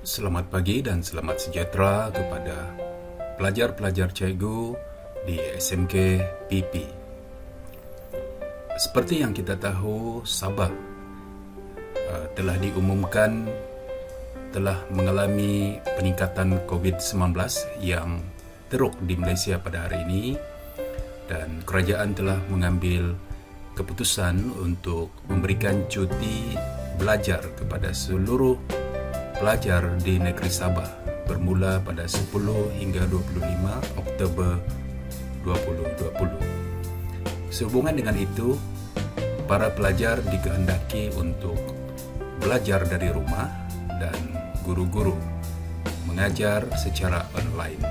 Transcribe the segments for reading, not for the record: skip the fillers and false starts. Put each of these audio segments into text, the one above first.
Selamat pagi dan selamat sejahtera kepada pelajar-pelajar cikgu di SMK PP. Seperti yang kita tahu, Sabah telah diumumkan telah mengalami peningkatan COVID-19 yang teruk di Malaysia pada hari ini, dan kerajaan telah mengambil keputusan untuk memberikan cuti belajar kepada seluruh pelajar di negeri Sabah bermula pada 10 hingga 25 Oktober 2020. Sehubungan dengan itu, para pelajar dikehendaki untuk belajar dari rumah dan guru-guru mengajar secara online.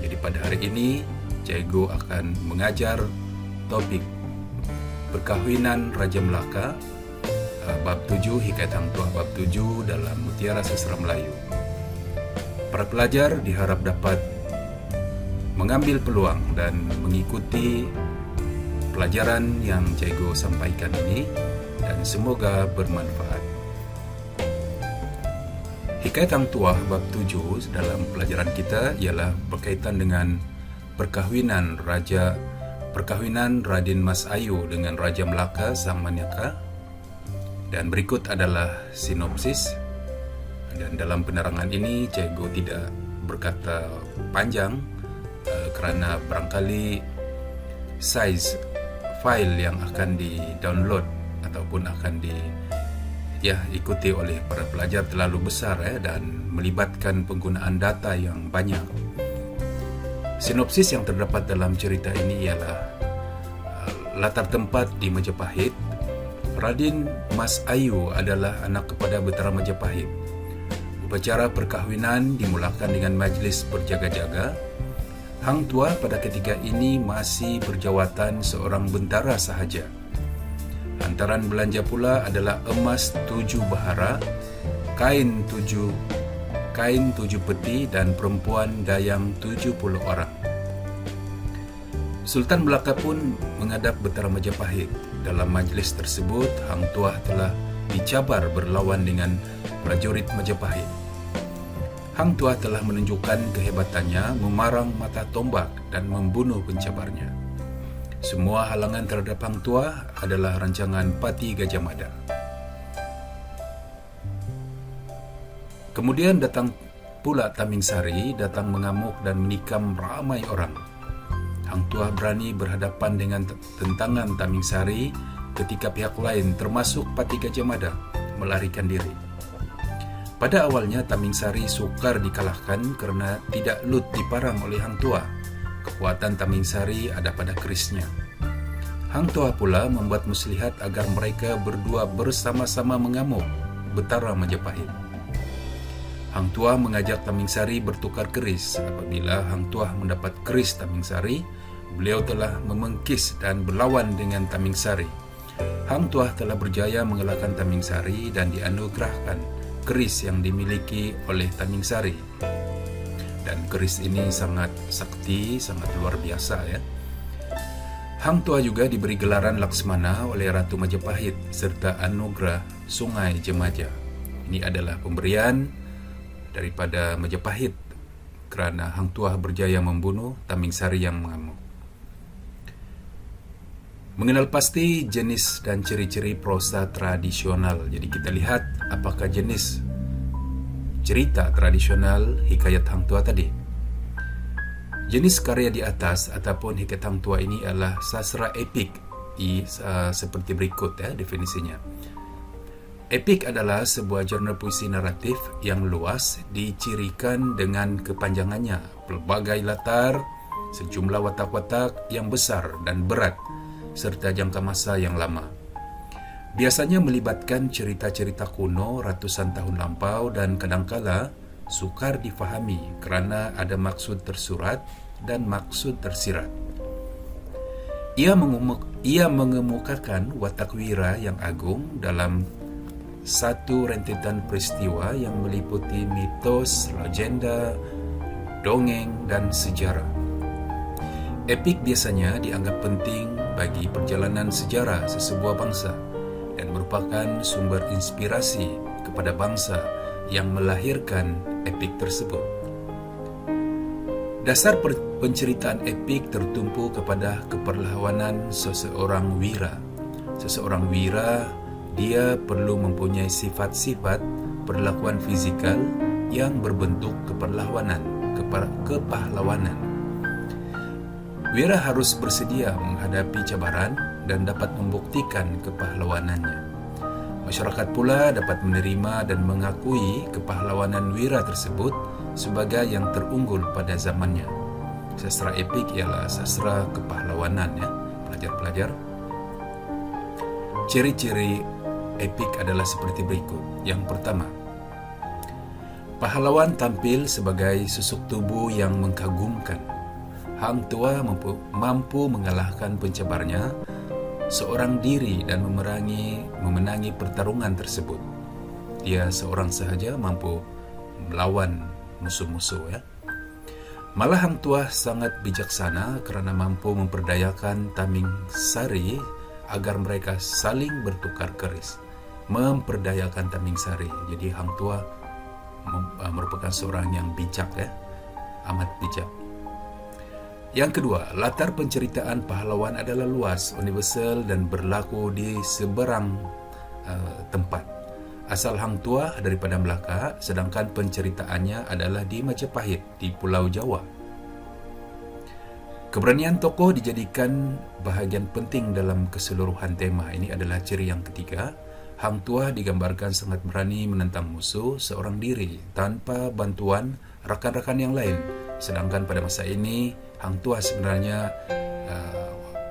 Jadi pada hari ini, cikgu akan mengajar topik perkahwinan Raja Melaka, bab 7, Hikayat Hang Tuah bab 7 dalam Mutiara Sastra Melayu. Para pelajar diharap dapat mengambil peluang dan mengikuti pelajaran yang cikgu sampaikan ini, dan semoga bermanfaat. Hikayat Hang Tuah bab 7 dalam pelajaran kita ialah berkaitan dengan perkahwinan Radin Mas Ayu dengan Raja Melaka Sang Manyaka. Dan berikut adalah sinopsis. Dan dalam penerangan ini, cikgu tidak berkata panjang kerana barangkali saiz fail yang akan di-download ataupun akan diikuti oleh para pelajar terlalu besar dan melibatkan penggunaan data yang banyak. Sinopsis yang terdapat dalam cerita ini ialah latar tempat di Majapahit. Radin Mas Ayu adalah anak kepada Betara Majapahit. Upacara perkahwinan dimulakan dengan majlis berjaga-jaga. Hang Tuah pada ketika ini masih berjawatan seorang bentara sahaja. Hantaran belanja pula adalah emas 7 bahara, kain 7 peti dan perempuan dayang 70 orang. Sultan Melaka pun menghadap Betara Majapahit. Dalam majlis tersebut, Hang Tuah telah dicabar berlawan dengan prajurit Majapahit. Hang Tuah telah menunjukkan kehebatannya memarang mata tombak dan membunuh pencabarnya. Semua halangan terhadap Hang Tuah adalah rancangan Pati Gajah Mada. Kemudian datang pula Taming Sari, datang mengamuk dan menikam ramai orang. Hang Tuah berani berhadapan dengan tentangan Taming Sari ketika pihak lain termasuk Pati Gajah Mada melarikan diri. Pada awalnya Taming Sari sukar dikalahkan kerana tidak lut diparang oleh Hang Tuah. Kekuatan Taming Sari ada pada kerisnya. Hang Tuah pula membuat muslihat agar mereka berdua bersama-sama mengamuk Betara Majapahit. Hang Tuah mengajak Taming Sari bertukar keris. Apabila Hang Tuah mendapat keris Taming Sari, beliau telah memengkis dan berlawan dengan Taming Sari. Hang Tuah telah berjaya mengalahkan Taming Sari dan dianugerahkan keris yang dimiliki oleh Taming Sari. Dan keris ini sangat sakti, sangat luar biasa Hang Tuah juga diberi gelaran Laksmana oleh Ratu Majapahit serta anugerah Sungai Jemaja. Ini adalah pemberian daripada Majapahit kerana Hang Tuah berjaya membunuh Taming Sari yang mengamuk. Mengenal pasti jenis dan ciri-ciri prosa tradisional. Jadi kita lihat apakah jenis cerita tradisional Hikayat Hang Tuah tadi. Jenis karya di atas ataupun Hikayat Hang Tuah ini adalah sastra epik seperti berikut definisinya. Epik adalah sebuah genre puisi naratif yang luas, dicirikan dengan kepanjangannya, pelbagai latar, sejumlah watak-watak yang besar dan berat, serta jangka masa yang lama. Biasanya melibatkan cerita-cerita kuno ratusan tahun lampau dan kadangkala sukar difahami kerana ada maksud tersurat dan maksud tersirat. Ia mengemukakan watak wira yang agung dalam satu rentetan peristiwa yang meliputi mitos, legenda, dongeng dan sejarah. Epik biasanya dianggap penting bagi perjalanan sejarah sesebuah bangsa dan merupakan sumber inspirasi kepada bangsa yang melahirkan epik tersebut. Dasar penceritaan epik tertumpu kepada kepahlawanan seseorang wira. Seseorang wira, dia perlu mempunyai sifat-sifat perlakuan fizikal yang berbentuk kepahlawanan. Wira harus bersedia menghadapi cabaran dan dapat membuktikan kepahlawanannya. Masyarakat pula dapat menerima dan mengakui kepahlawanan wira tersebut sebagai yang terunggul pada zamannya. Sastra epik ialah sastra kepahlawanan, ya, pelajar-pelajar. Ciri-ciri epik adalah seperti berikut. Yang pertama, pahlawan tampil sebagai susuk tubuh yang mengkagumkan. Hang Tuah mampu mengalahkan pencebarnya seorang diri dan memenangi pertarungan tersebut. Dia seorang sahaja mampu melawan musuh-musuh, ya. Malah Hang Tuah sangat bijaksana kerana mampu memperdayakan Taming Sari agar mereka saling bertukar keris. Memperdayakan Taming Sari. Jadi Hang Tuah merupakan seorang yang bijak, ya, amat bijak. Yang kedua, latar penceritaan pahlawan adalah luas, universal dan berlaku di seberang tempat. Asal Hang Tuah daripada Melaka, sedangkan penceritaannya adalah di Majapahit, di Pulau Jawa. Keberanian tokoh dijadikan bahagian penting dalam keseluruhan tema. Ini adalah ciri yang ketiga. Hang Tuah digambarkan sangat berani menentang musuh seorang diri tanpa bantuan rakan-rakan yang lain. Sedangkan pada masa ini, Hang Tuah sebenarnya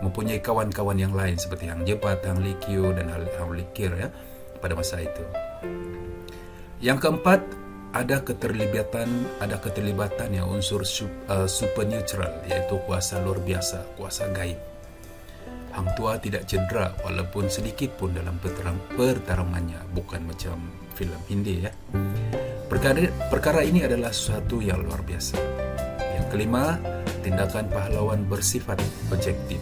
mempunyai kawan-kawan yang lain seperti Hang Jebat, Hang Likiu dan Hang Likir, ya, pada masa itu. Yang keempat, ada keterlibatan yang unsur supernatural, yaitu kuasa luar biasa, kuasa gaib. Hang Tuah tidak cedera walaupun sedikit pun dalam pertarungannya, bukan macam filem Hindi, ya. Perkara ini adalah sesuatu yang luar biasa. Yang kelima, tindakan pahlawan bersifat objektif.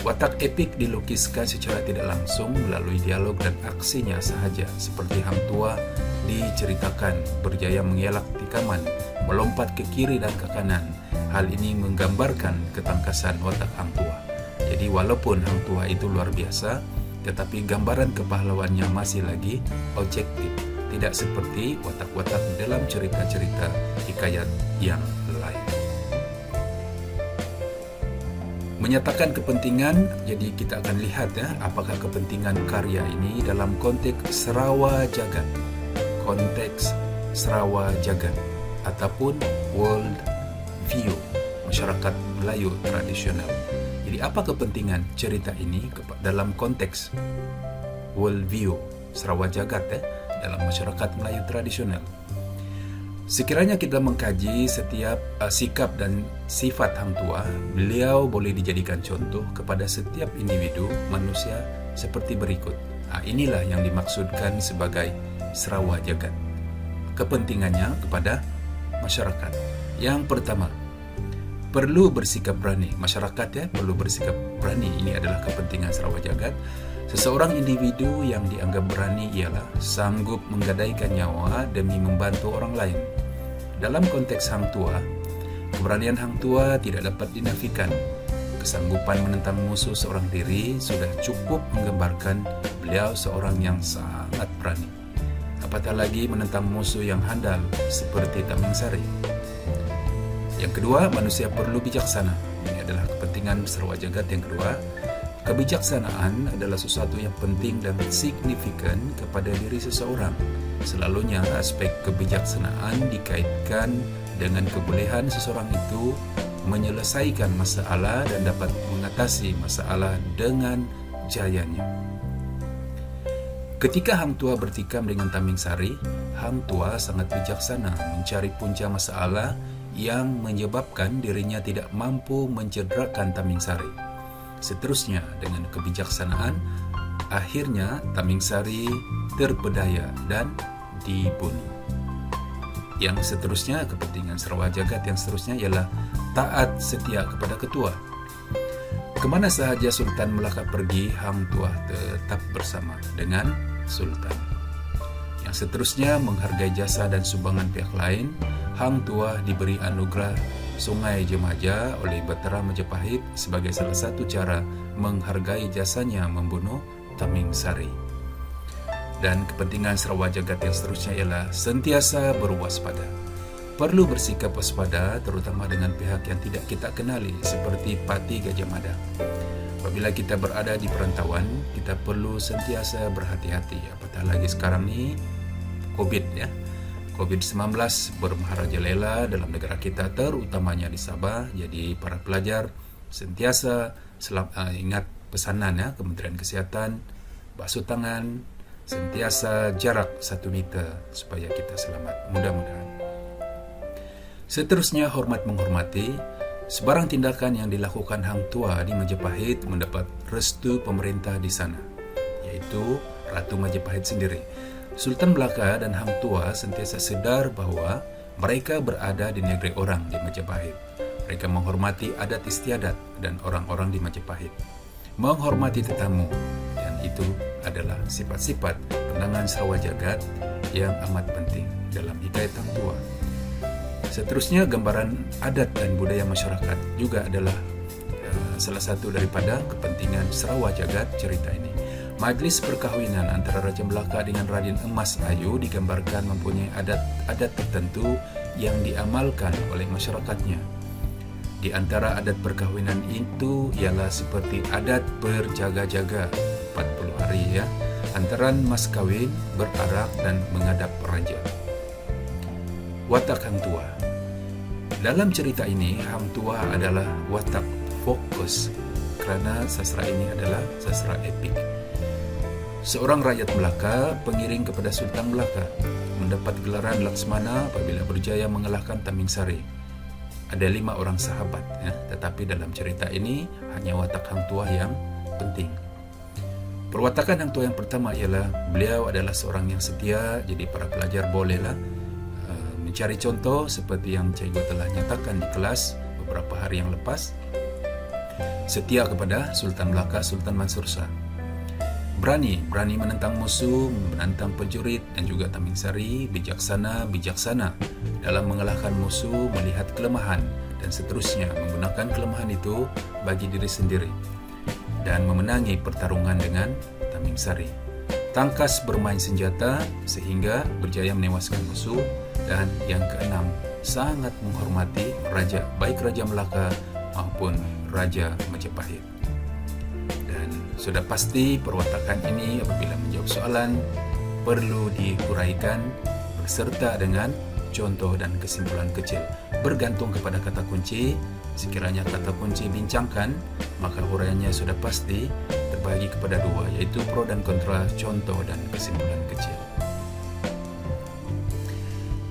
Watak epik dilukiskan secara tidak langsung melalui dialog dan aksinya sahaja, seperti Hang Tuah diceritakan berjaya mengelak tikaman, melompat ke kiri dan ke kanan. Hal ini menggambarkan ketangkasan watak Hang Tuah. Jadi walaupun Hang Tuah itu luar biasa, tetapi gambaran kepahlawannya masih lagi objektif, tidak seperti watak-watak dalam cerita-cerita hikayat yang lain. Menyatakan kepentingan, jadi kita akan lihat, ya, apakah kepentingan karya ini dalam konteks Sarawak Jagat, ataupun world view, masyarakat Melayu tradisional. Jadi apa kepentingan cerita ini dalam konteks world view Sarawak Jagat, ya, dalam masyarakat Melayu tradisional? Sekiranya kita mengkaji setiap sikap dan sifat Hang Tuah, beliau boleh dijadikan contoh kepada setiap individu manusia seperti berikut. Inilah yang dimaksudkan sebagai Sarawak Jagat. Kepentingannya kepada masyarakat. Yang pertama, perlu bersikap berani. Masyarakat, ya, perlu bersikap berani. Ini adalah kepentingan Sarawak Jagat. Seseorang individu yang dianggap berani ialah sanggup menggadaikan nyawa demi membantu orang lain. Dalam konteks Hang Tuah, keberanian Hang Tuah tidak dapat dinafikan. Kesanggupan menentang musuh seorang diri sudah cukup menggambarkan beliau seorang yang sangat berani. Apatah lagi menentang musuh yang handal seperti Taming Sari. Yang kedua, manusia perlu bijaksana. Ini adalah kepentingan Sarawak Jagat yang kedua. Kebijaksanaan adalah sesuatu yang penting dan signifikan kepada diri seseorang. Selalunya aspek kebijaksanaan dikaitkan dengan kebolehan seseorang itu menyelesaikan masalah dan dapat mengatasi masalah dengan jayanya. Ketika Hang Tuah bertikam dengan Taming Sari, Hang Tuah sangat bijaksana mencari punca masalah yang menyebabkan dirinya tidak mampu mencederakan Taming Sari. Seterusnya, dengan kebijaksanaan, akhirnya Taming Sari terpedaya dan dibunuh. Yang seterusnya, kepentingan Sarawak Jagat yang seterusnya ialah taat setia kepada ketua. Kemana sahaja Sultan Melaka pergi, Hang Tuah tetap bersama dengan Sultan. Yang seterusnya, menghargai jasa dan sumbangan pihak lain. Hang Tuah diberi anugerah Sungai Jemaja oleh Batara Majapahit sebagai salah satu cara menghargai jasanya membunuh Taming Sari. Dan kepentingan Sarawak Jagat yang seterusnya ialah sentiasa berwaspada. Perlu bersikap waspada terutama dengan pihak yang tidak kita kenali seperti Parti Gajah Mada. Apabila kita berada di perantauan, kita perlu sentiasa berhati-hati. Apatah lagi sekarang ni COVID ya. COVID-19 bermaharajalela dalam negara kita, terutamanya di Sabah. Jadi para pelajar sentiasa ingat pesanan ya Kementerian Kesihatan, basuh tangan, sentiasa jarak 1 meter supaya kita selamat. Mudah-mudahan. Seterusnya, hormat menghormati. Sebarang tindakan yang dilakukan Hang Tuah di Majapahit mendapat restu pemerintah di sana, yaitu Ratu Majapahit sendiri. Sultan Melaka dan Hang Tuah sentiasa sedar bahawa mereka berada di negeri orang di Majapahit. Mereka menghormati adat istiadat dan orang-orang di Majapahit. Menghormati tetamu, dan itu adalah sifat-sifat pandangan Sarawak Jagat yang amat penting dalam hikayat Hang Tuah. Seterusnya, gambaran adat dan budaya masyarakat juga adalah salah satu daripada kepentingan Sarawak Jagat cerita ini. Majlis perkahwinan antara Raja Melaka dengan Radin Emas Ayu digambarkan mempunyai adat-adat tertentu yang diamalkan oleh masyarakatnya. Di antara adat perkahwinan itu ialah seperti adat berjaga-jaga 40 hari ya, antaran mas kawin, berarak dan menghadap raja. Watak Hang Tuah. Dalam cerita ini, Hang Tuah adalah watak fokus kerana sastra ini adalah sastra epik. Seorang rakyat Melaka, pengiring kepada Sultan Melaka, mendapat gelaran Laksmana apabila berjaya mengalahkan Taming Sari. Ada 5 orang sahabat, ya, tetapi dalam cerita ini hanya watak Hang Tuah yang penting. Perwatakan Hang Tuah yang pertama ialah beliau adalah seorang yang setia, jadi para pelajar bolehlah mencari contoh seperti yang cikgu telah nyatakan di kelas beberapa hari yang lepas. Setia kepada Sultan Melaka, Sultan Mansur Shah. Berani menentang musuh, menentang penjurit dan juga Taming Sari. Bijaksana dalam mengalahkan musuh, melihat kelemahan dan seterusnya, menggunakan kelemahan itu bagi diri sendiri dan memenangi pertarungan dengan Taming Sari. Tangkas bermain senjata sehingga berjaya menewaskan musuh. Dan yang keenam, sangat menghormati raja, baik Raja Melaka maupun Raja Majapahit. Dan sudah pasti perwatakan ini apabila menjawab soalan perlu diuraikan beserta dengan contoh dan kesimpulan kecil. Bergantung kepada kata kunci. Sekiranya kata kunci bincangkan, maka uraiannya sudah pasti terbagi kepada 2, yaitu pro dan kontra, contoh dan kesimpulan kecil.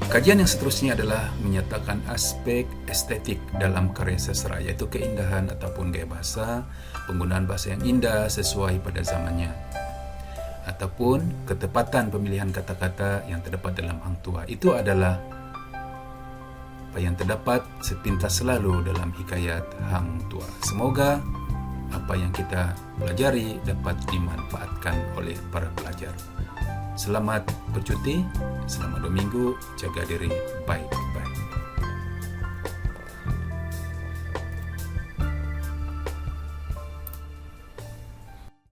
Kajian yang seterusnya adalah menyatakan aspek estetik dalam karya sastra, yaitu keindahan ataupun gaya bahasa, penggunaan bahasa yang indah sesuai pada zamannya, ataupun ketepatan pemilihan kata-kata yang terdapat dalam Hang Tuah. Itu adalah apa yang terdapat sepintas selalu dalam hikayat Hang Tuah. Semoga apa yang kita pelajari dapat dimanfaatkan oleh para pelajar. Selamat bercuti, selamat 2 minggu, jaga diri baik-baik.